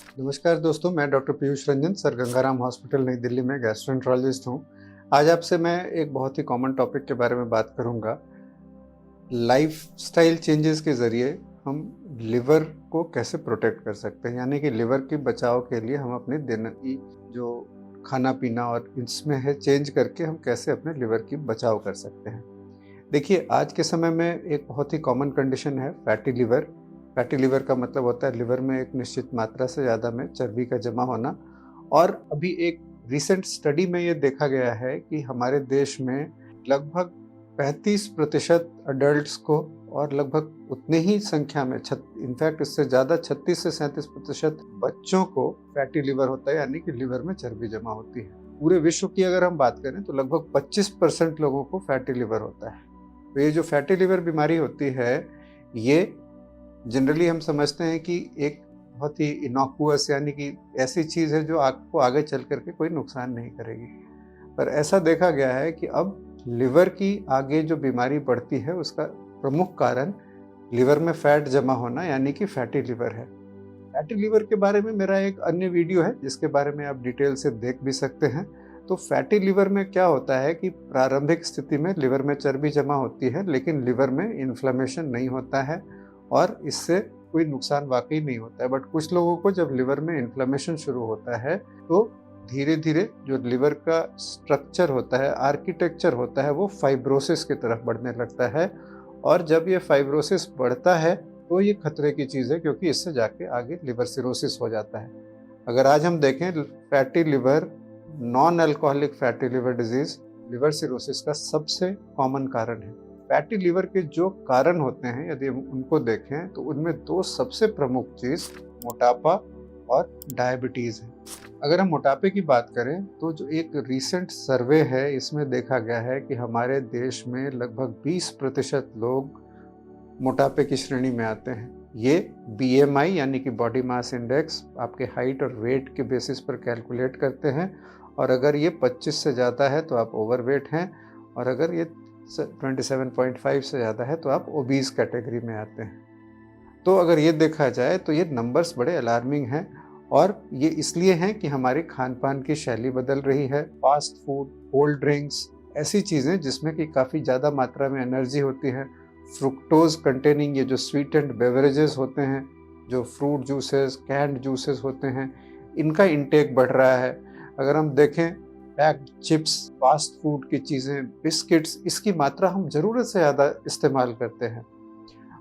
नमस्कार दोस्तों, मैं doctor Piyush Ranjan, sir Gangaram hospital नई दिल्ली में गैस्ट्रोएंटरोलॉजिस्ट हूँ। आज आपसे मैं एक बहुत ही कॉमन टॉपिक के बारे में बात करूँगा। लाइफ़स्टाइल चेंजेस के ज़रिए हम लिवर को कैसे प्रोटेक्ट कर सकते हैं, यानी कि लिवर के बचाव के लिए हम अपने दिन की जो खाना-पीना और इसमें है चेंज करके हम कैसे अपने लिवर की बचाव कर सकते हैं। देखिए, आज के समय में एक बहुत ही कॉमन कंडीशन है फैटी लिवर। फैटी लिवर का मतलब होता है लिवर में एक निश्चित मात्रा से ज़्यादा में चर्बी का जमा होना। और अभी एक रिसेंट स्टडी में ये देखा गया है कि हमारे देश में लगभग 35% अडल्ट्स को और लगभग उतने ही संख्या में इनफैक्ट इससे ज़्यादा 36 से 37% बच्चों को फैटी लिवर होता है, यानी कि लिवर में चर्बी जमा होती है। पूरे विश्व की अगर हम बात करें तो लगभग 25% लोगों को फैटी लिवर होता है। तो ये जो फैटी लिवर बीमारी होती है, ये जनरली हम समझते हैं कि एक बहुत ही इनॉक्यूअस, यानी कि ऐसी चीज़ है जो आपको आगे चल कर के कोई नुकसान नहीं करेगी। पर ऐसा देखा गया है कि अब लिवर की आगे जो बीमारी बढ़ती है उसका प्रमुख कारण लिवर में फैट जमा होना, यानी कि फैटी लिवर है। फैटी लिवर के बारे में मेरा एक अन्य वीडियो है जिसके बारे में आप डिटेल से देख भी सकते हैं। तो फैटी लिवर में क्या होता है कि प्रारंभिक स्थिति में लिवर में चर्बी जमा होती है, लेकिन लिवर में इन्फ्लेमेशन नहीं होता है और इससे कोई नुकसान वाकई नहीं होता है। बट कुछ लोगों को जब लिवर में इन्फ्लेमेशन शुरू होता है तो धीरे धीरे जो लिवर का स्ट्रक्चर होता है, आर्किटेक्चर होता है, वो फाइब्रोसिस की तरफ बढ़ने लगता है। और जब ये फाइब्रोसिस बढ़ता है तो ये खतरे की चीज़ है, क्योंकि इससे जाके आगे लिवर सिरोसिस हो जाता है। अगर आज हम देखें, fatty liver, non alcoholic fatty liver disease liver cirrhosis का सबसे कॉमन कारण है। फैटी लिवर के जो कारण होते हैं, यदि हम उनको देखें तो उनमें दो सबसे प्रमुख चीज़ मोटापा और डायबिटीज़ है। अगर हम मोटापे की बात करें तो जो एक रीसेंट सर्वे है, इसमें देखा गया है कि हमारे देश में लगभग 20% लोग मोटापे की श्रेणी में आते हैं। ये बीएमआई यानी कि बॉडी मास इंडेक्स आपके हाइट और वेट के बेसिस पर कैलकुलेट करते हैं, और अगर ये 25 से ज़्यादा है तो आप ओवरवेट हैं, और अगर ये 27.5 से ज़्यादा है तो आप ओबीज कैटेगरी में आते हैं। तो अगर ये देखा जाए तो ये नंबर्स बड़े अलार्मिंग हैं, और ये इसलिए हैं कि हमारी खान पान की शैली बदल रही है। फास्ट फूड, कोल्ड ड्रिंक्स, ऐसी चीज़ें जिसमें कि काफ़ी ज़्यादा मात्रा में एनर्जी होती है, फ्रुक्टोज कंटेनिंग ये जो स्वीट एंड बेवरेजेस होते हैं, जो फ्रूट जूसेस, कैंड जूसेस होते हैं, इनका इंटेक बढ़ रहा है। अगर हम देखें, पैक्ड चिप्स, फास्ट फूड की चीज़ें, बिस्किट्स, इसकी मात्रा हम ज़रूरत से ज़्यादा इस्तेमाल करते हैं।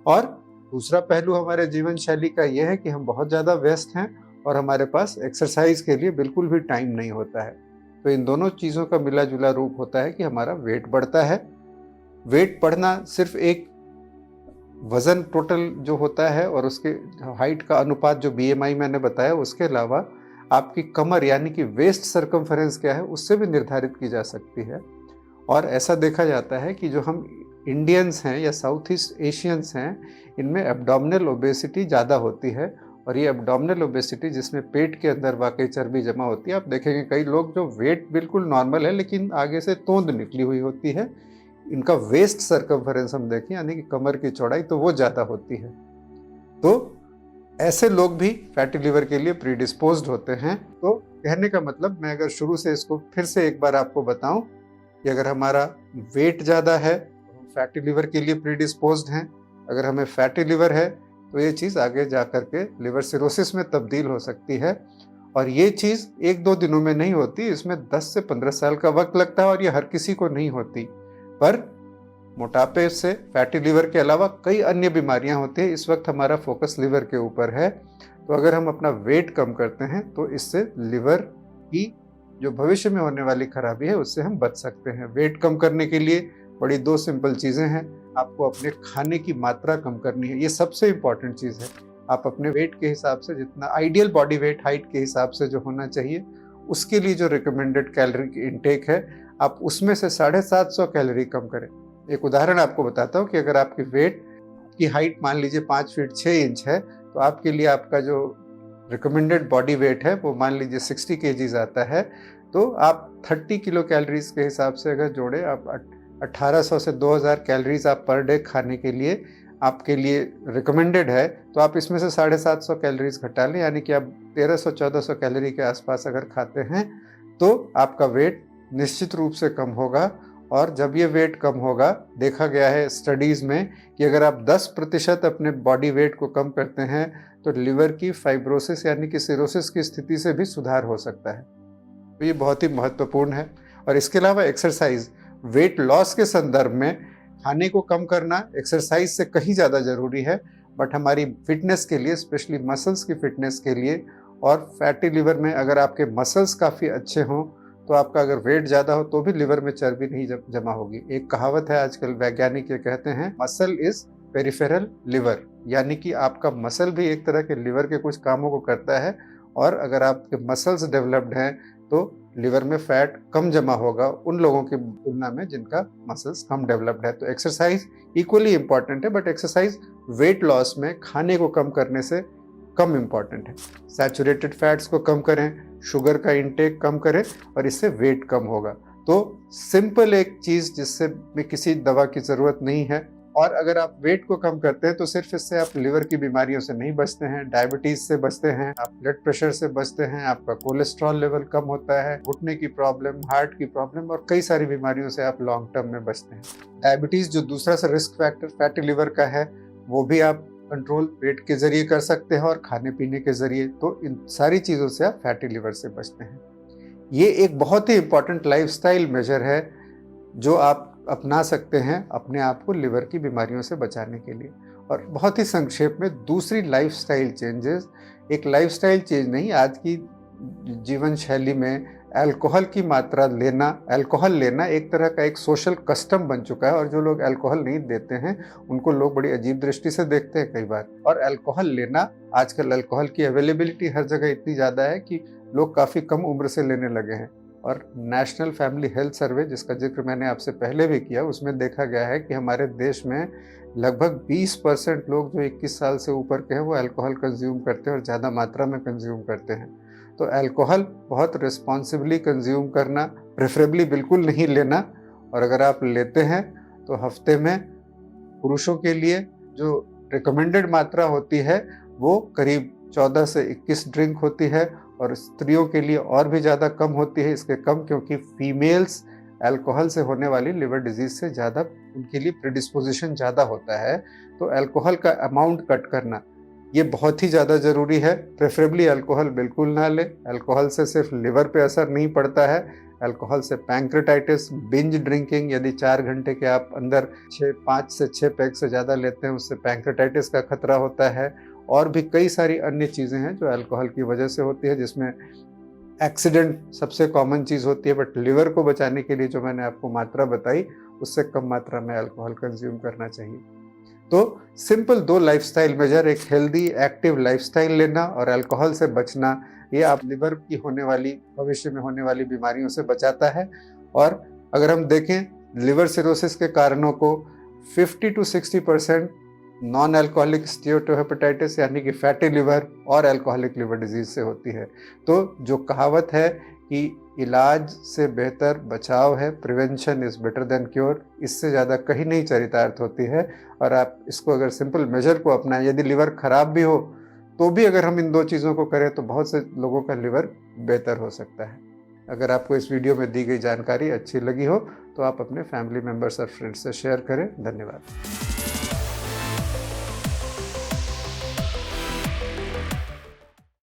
और दूसरा पहलू हमारे जीवन शैली का यह है कि हम बहुत ज़्यादा व्यस्त हैं और हमारे पास एक्सरसाइज के लिए बिल्कुल भी टाइम नहीं होता है। तो इन दोनों चीज़ों का मिला जुला रूप होता है कि हमारा वेट बढ़ता है। वेट बढ़ना सिर्फ एक वज़न टोटल जो होता है और उसके हाइट का अनुपात जो बीएमआई मैंने बताया, उसके अलावा आपकी कमर यानी कि वेस्ट सर्कमफेरेंस क्या है, उससे भी निर्धारित की जा सकती है। और ऐसा देखा जाता है कि जो हम इंडियंस हैं या साउथ ईस्ट एशियंस हैं, इनमें एब्डोमिनल ओबेसिटी ज़्यादा होती है। और ये एब्डोमिनल ओबेसिटी, जिसमें पेट के अंदर वाकई चर्बी जमा होती है, आप देखेंगे कई लोग जो वेट बिल्कुल नॉर्मल है लेकिन आगे से तोंद निकली हुई होती है, इनका वेस्ट सर्कमफेरेंस हम देखें यानी कि कमर की चौड़ाई, तो वो ज़्यादा होती है। तो ऐसे लोग भी फैटी लिवर के लिए प्रीडिस्पोज्ड होते हैं। तो कहने का मतलब, मैं अगर शुरू से इसको फिर से एक बार आपको बताऊं कि अगर हमारा वेट ज़्यादा है तो हम फैटी लिवर के लिए प्रीडिस्पोज्ड हैं। अगर हमें फैटी लिवर है तो ये चीज़ आगे जा कर के लिवर सिरोसिस में तब्दील हो सकती है। और ये चीज़ एक दो दिनों में नहीं होती, इसमें 10 से 15 साल का वक्त लगता है, और ये हर किसी को नहीं होती। पर मोटापे से फैटी लिवर के अलावा कई अन्य बीमारियां होती हैं। इस वक्त हमारा फोकस लिवर के ऊपर है। तो अगर हम अपना वेट कम करते हैं तो इससे लिवर की जो भविष्य में होने वाली खराबी है उससे हम बच सकते हैं। वेट कम करने के लिए बड़ी दो सिंपल चीज़ें हैं। आपको अपने खाने की मात्रा कम करनी है, ये सबसे इम्पॉर्टेंट चीज़ है। आप अपने वेट के हिसाब से, जितना आइडियल बॉडी वेट हाइट के हिसाब से जो होना चाहिए, उसके लिए जो रिकमेंडेड कैलोरी इंटेक है, आप उसमें से 750 कैलोरी कम करें। एक उदाहरण आपको बताता हूँ कि अगर आपकी वेट की हाइट मान लीजिए 5 फीट 6 इंच है, तो आपके लिए आपका जो रिकमेंडेड बॉडी वेट है वो मान लीजिए 60 केजीज आता है। तो आप 30 किलो कैलोरीज के हिसाब से अगर जोड़े, आप 1800 से 2000 कैलोरीज आप पर डे खाने के लिए आपके लिए रिकमेंडेड है, तो आप इसमें से 750 कैलोरीज घटा लें, यानी कि आप 1300-1400 कैलोरी के आसपास अगर खाते हैं तो आपका वेट निश्चित रूप से कम होगा। और जब ये वेट कम होगा, देखा गया है स्टडीज़ में कि अगर आप 10% अपने बॉडी वेट को कम करते हैं तो लिवर की फाइब्रोसिस यानी कि सिरोसिस की स्थिति से भी सुधार हो सकता है। तो ये बहुत ही महत्वपूर्ण है। और इसके अलावा एक्सरसाइज, वेट लॉस के संदर्भ में खाने को कम करना एक्सरसाइज से कहीं ज़्यादा ज़रूरी है, बट हमारी फिटनेस के लिए, स्पेशली मसल्स की फिटनेस के लिए और फैटी लिवर में अगर आपके मसल्स काफ़ी अच्छे हों तो आपका अगर वेट ज़्यादा हो तो भी लिवर में चर्बी नहीं जमा होगी। एक कहावत है आजकल वैज्ञानिक ये कहते हैं, मसल इज पेरिफेरल लिवर, यानी कि आपका मसल भी एक तरह के लिवर के कुछ कामों को करता है। और अगर आपके मसल्स डेवलप्ड हैं तो लिवर में फैट कम जमा होगा उन लोगों की तुलना में जिनका मसल्स कम डेवलप्ड है। तो एक्सरसाइज इक्वली इम्पॉर्टेंट है, बट एक्सरसाइज वेट लॉस में खाने को कम करने से कम इम्पॉर्टेंट है। सैचुरेटेड फैट्स को कम करें, शुगर का इंटेक कम करें और इससे वेट कम होगा। तो सिंपल एक चीज़ जिससे भी किसी दवा की ज़रूरत नहीं है। और अगर आप वेट को कम करते हैं तो सिर्फ इससे आप लिवर की बीमारियों से नहीं बचते हैं, डायबिटीज़ से बचते हैं, आप ब्लड प्रेशर से बचते हैं, आपका कोलेस्ट्रॉल लेवल कम होता है, घुटने की प्रॉब्लम, हार्ट की प्रॉब्लम और कई सारी बीमारियों से आप लॉन्ग टर्म में बचते हैं। डायबिटीज़ जो दूसरा सा रिस्क फैक्टर फैटी लिवर का है, वो भी आप कंट्रोल वेट के ज़रिए कर सकते हैं और खाने पीने के ज़रिए। तो इन सारी चीज़ों से आप फैटी लिवर से बचते हैं। ये एक बहुत ही इम्पॉर्टेंट लाइफस्टाइल मेजर है जो आप अपना सकते हैं अपने आप को लिवर की बीमारियों से बचाने के लिए। और बहुत ही संक्षेप में दूसरी लाइफस्टाइल चेंजेस, एक लाइफस्टाइल चेंज नहीं, आज की जीवन शैली में अल्कोहल की मात्रा लेना, अल्कोहल लेना एक तरह का एक सोशल कस्टम बन चुका है। और जो लोग अल्कोहल नहीं देते हैं उनको लोग बड़ी अजीब दृष्टि से देखते हैं कई बार। और अल्कोहल लेना, आजकल अल्कोहल की अवेलेबिलिटी हर जगह इतनी ज़्यादा है कि लोग काफ़ी कम उम्र से लेने लगे हैं। और नेशनल फैमिली हेल्थ सर्वे, जिसका जिक्र मैंने आपसे पहले भी किया, उसमें देखा गया है कि हमारे देश में लगभग 20% लोग जो 21 साल से ऊपर के हैं वो अल्कोहल कंज्यूम करते हैं और ज़्यादा मात्रा में कंज्यूम करते हैं। तो अल्कोहल बहुत रिस्पॉन्सिबली कंज्यूम करना, प्रेफरेबली बिल्कुल नहीं लेना। और अगर आप लेते हैं तो हफ्ते में पुरुषों के लिए जो रिकमेंडेड मात्रा होती है वो करीब 14 से 21 ड्रिंक होती है और स्त्रियों के लिए और भी ज़्यादा कम होती है, इसके कम, क्योंकि फीमेल्स अल्कोहल से होने वाली लिवर डिजीज़ से ज़्यादा, उनके लिए प्रेडिस्पोजिशन ज़्यादा होता है। तो अल्कोहल का अमाउंट कट करना ये बहुत ही ज़्यादा ज़रूरी है। प्रेफरेबली अल्कोहल बिल्कुल ना लें। अल्कोहल से सिर्फ लिवर पे असर नहीं पड़ता है, अल्कोहल से पैंक्रेटाइटिस, बिंज ड्रिंकिंग, यदि 4 घंटे के आप अंदर 5 से 6 पैक से ज़्यादा लेते हैं उससे पैंक्रेटाइटिस का खतरा होता है। और भी कई सारी अन्य चीज़ें हैं जो अल्कोहल की वजह से होती है, जिसमें एक्सीडेंट सबसे कॉमन चीज़ होती है। बट लिवर को बचाने के लिए जो मैंने आपको मात्रा बताई उससे कम मात्रा में अल्कोहल कंज्यूम करना चाहिए। तो सिंपल 2 लाइफस्टाइल मेजर, एक हेल्दी एक्टिव लाइफस्टाइल लेना और अल्कोहल से बचना, ये आप लिवर की होने वाली, भविष्य में होने वाली बीमारियों से बचाता है। और अगर हम देखें लिवर सिरोसिस के कारणों को 50 to 60% नॉन अल्कोहलिक स्टीएटोहेपेटाइटिस यानी कि फैटी लिवर और अल्कोहलिक लिवर डिजीज़ से होती है। तो जो कहावत है कि इलाज से बेहतर बचाव है, prevention is better than cure, इससे ज़्यादा कहीं नहीं चरितार्थ होती है। और आप इसको अगर सिंपल मेजर को अपनाएं, यदि लिवर ख़राब भी हो तो भी अगर हम इन 2 चीज़ों को करें तो बहुत से लोगों का लिवर बेहतर हो सकता है। अगर आपको इस वीडियो में दी गई जानकारी अच्छी लगी हो तो आप अपने फैमिली मेम्बर्स और फ्रेंड्स से शेयर करें। धन्यवाद।